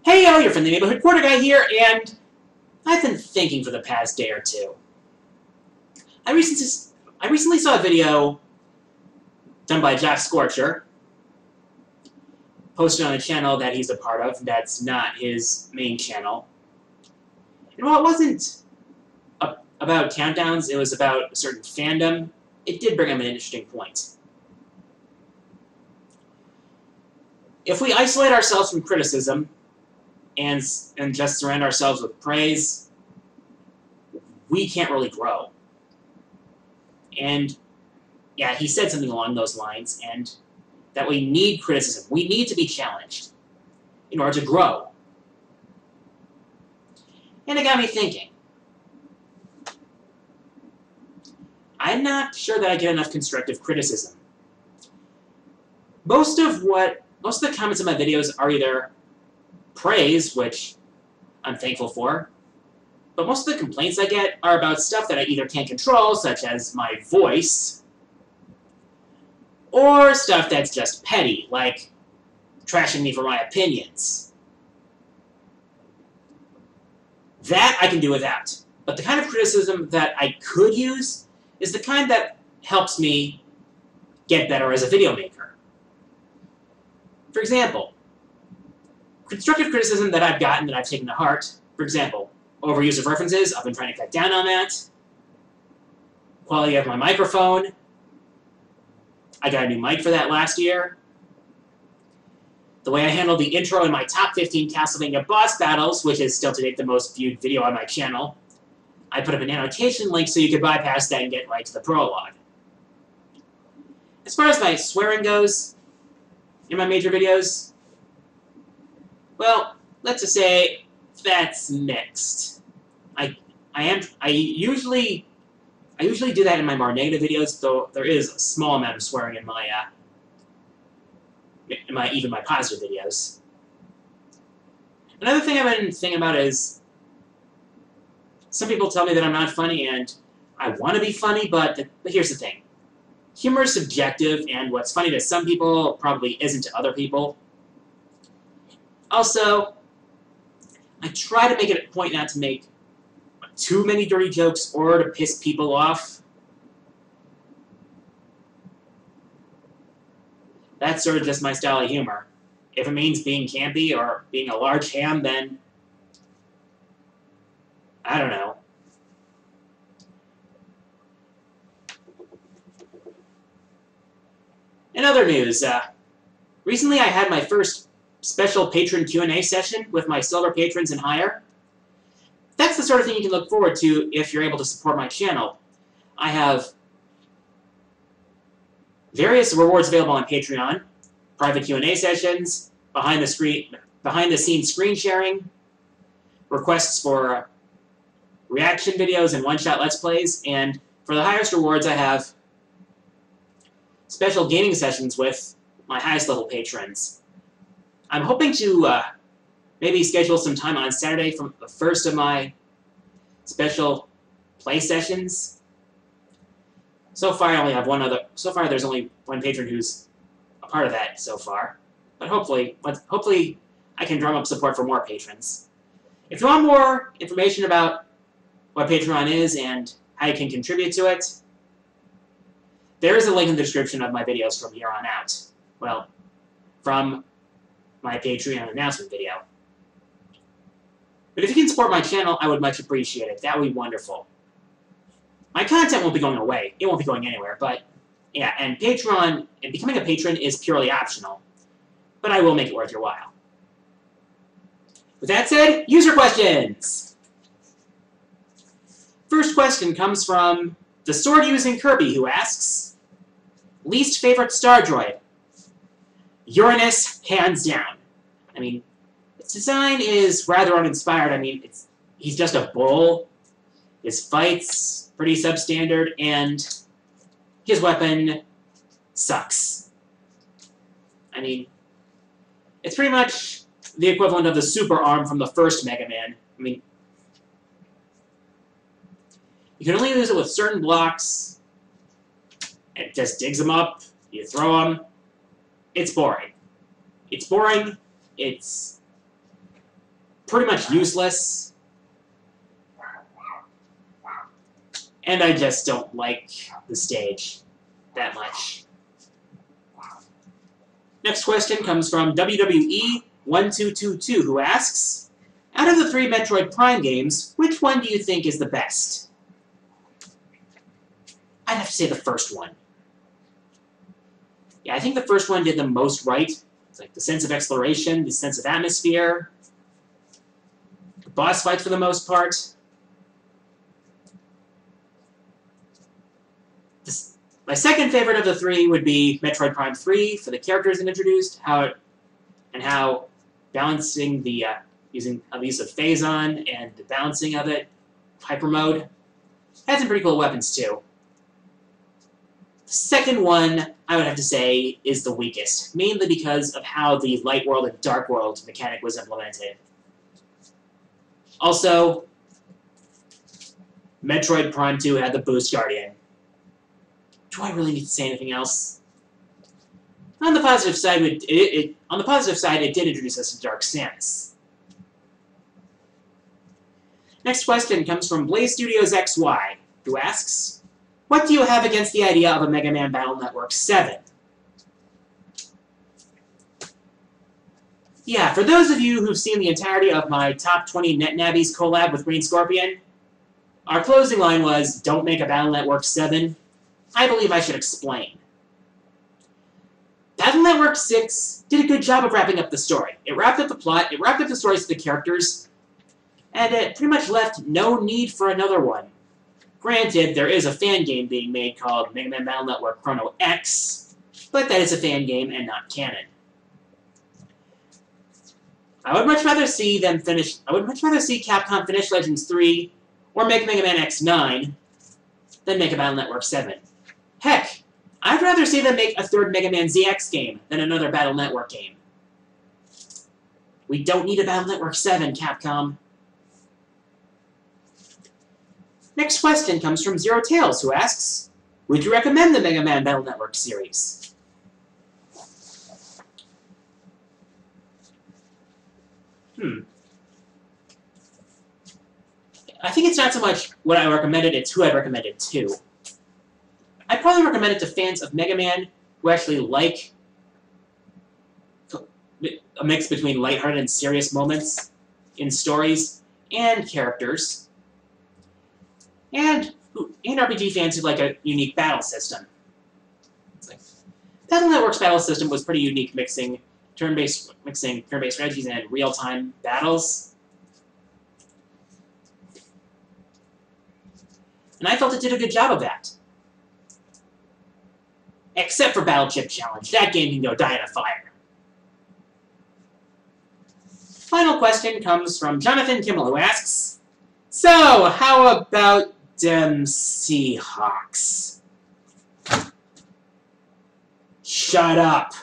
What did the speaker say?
Hey, yo, you're from the Neighborhood Quarter Guy here, and I've been thinking for the past day or two. I recently saw a video done by Jack Scorcher, posted on a channel that he's a part of that's not his main channel. And while it wasn't about countdowns, it was about a certain fandom, it did bring up an interesting point. If we isolate ourselves from criticism and just surround ourselves with praise, we can't really grow. And yeah, he said something along those lines, and that we need criticism. We need to be challenged in order to grow. And it got me thinking. I'm not sure that I get enough constructive criticism. Most of the comments in my videos are either praise, which I'm thankful for, but most of the complaints I get are about stuff that I either can't control, such as my voice, or stuff that's just petty, like trashing me for my opinions. That I can do without. But the kind of criticism that I could use is the kind that helps me get better as a video maker. For example, constructive criticism that I've gotten that I've taken to heart, for example, overuse of references, I've been trying to cut down on that. Quality of my microphone, I got a new mic for that last year. The way I handled the intro in my top 15 Castlevania boss battles, which is still to date the most viewed video on my channel. I put up an annotation link so you could bypass that and get right to the prologue. As far as my swearing goes in my major videos, well, let's just say that's mixed. I usually do that in my more negative videos, though there is a small amount of swearing in even my positive videos. Another thing I've been thinking about is some people tell me that I'm not funny, and I want to be funny, but here's the thing. Humor is subjective, and what's funny to some people probably isn't to other people. Also, I try to make it a point not to make too many dirty jokes or to piss people off. That's sort of just my style of humor. If it means being campy or being a large ham, then I don't know. In other news, recently I had my first special patron Q&A session with my silver patrons and higher. That's the sort of thing you can look forward to if you're able to support my channel. I have various rewards available on Patreon, private Q&A sessions, behind the scenes screen sharing, requests for reaction videos and one-shot Let's Plays, and for the highest rewards I have special gaming sessions with my highest level patrons. I'm hoping to maybe schedule some time on Saturday for the first of my special play sessions. So far there's only one patron who's a part of that so far. But hopefully I can drum up support for more patrons. If you want more information about what Patreon is and how you can contribute to it, there is a link in the description of my videos from here on out. Well, from my Patreon announcement video. But if you can support my channel, I would much appreciate it. That would be wonderful. My content won't be going away. It won't be going anywhere, but yeah, and Patreon, and becoming a patron is purely optional. But I will make it worth your while. With that said, user questions! First question comes from the sword-using Kirby, who asks, least favorite Star Droid? Uranus, hands down. I mean, its design is rather uninspired. I mean, he's just a bull. His fight's pretty substandard, and his weapon sucks. I mean, it's pretty much the equivalent of the super arm from the first Mega Man. I mean, you can only use it with certain blocks. It just digs them up. You throw them. It's boring. It's boring. It's pretty much useless. And I just don't like the stage that much. Next question comes from WWE1222, who asks, out of the 3 Metroid Prime games, which one do you think is the best? I'd have to say the first one. Yeah, I think the first one did the most right. It's like the sense of exploration, the sense of atmosphere, the boss fights for the most part. My second favorite of the 3 would be Metroid Prime 3 for the characters it introduced, how balancing the using the use of Phazon and the balancing of it, hyper mode, had some pretty cool weapons too. The second one, I would have to say, is the weakest, mainly because of how the light world and dark world mechanic was implemented. Also, Metroid Prime 2 had the Boost Guardian. Do I really need to say anything else? On the positive side, it did introduce us to Dark Samus. Next question comes from Blaze Studios XY, who asks, what do you have against the idea of a Mega Man Battle Network 7? Yeah, for those of you who've seen the entirety of my Top 20 NetNabbies collab with Green Scorpion, our closing line was, don't make a Battle Network 7. I believe I should explain. Battle Network 6 did a good job of wrapping up the story. It wrapped up the plot, it wrapped up the stories of the characters, and it pretty much left no need for another one. Granted, there is a fan game being made called Mega Man Battle Network Chrono X, but that is a fan game and not canon. I would much rather see Capcom finish Legends 3 or make Mega Man X9 than make a Battle Network 7. Heck, I'd rather see them make a third Mega Man ZX game than another Battle Network game. We don't need a Battle Network 7, Capcom. Next question comes from Zero Tails, who asks, would you recommend the Mega Man Battle Network series? I think it's not so much what I recommended, it's who I'd recommend it to. I'd probably recommend it to fans of Mega Man who actually like a mix between lighthearted and serious moments in stories and characters, and RPG fans who like a unique battle system. Battle Network's battle system was pretty unique, mixing turn-based strategies and real-time battles. And I felt it did a good job of that. Except for Battle Chip Challenge. That game can go die in a fire. Final question comes from Jonathan Kimmel, who asks, so, how about them Seahawks? Shut up.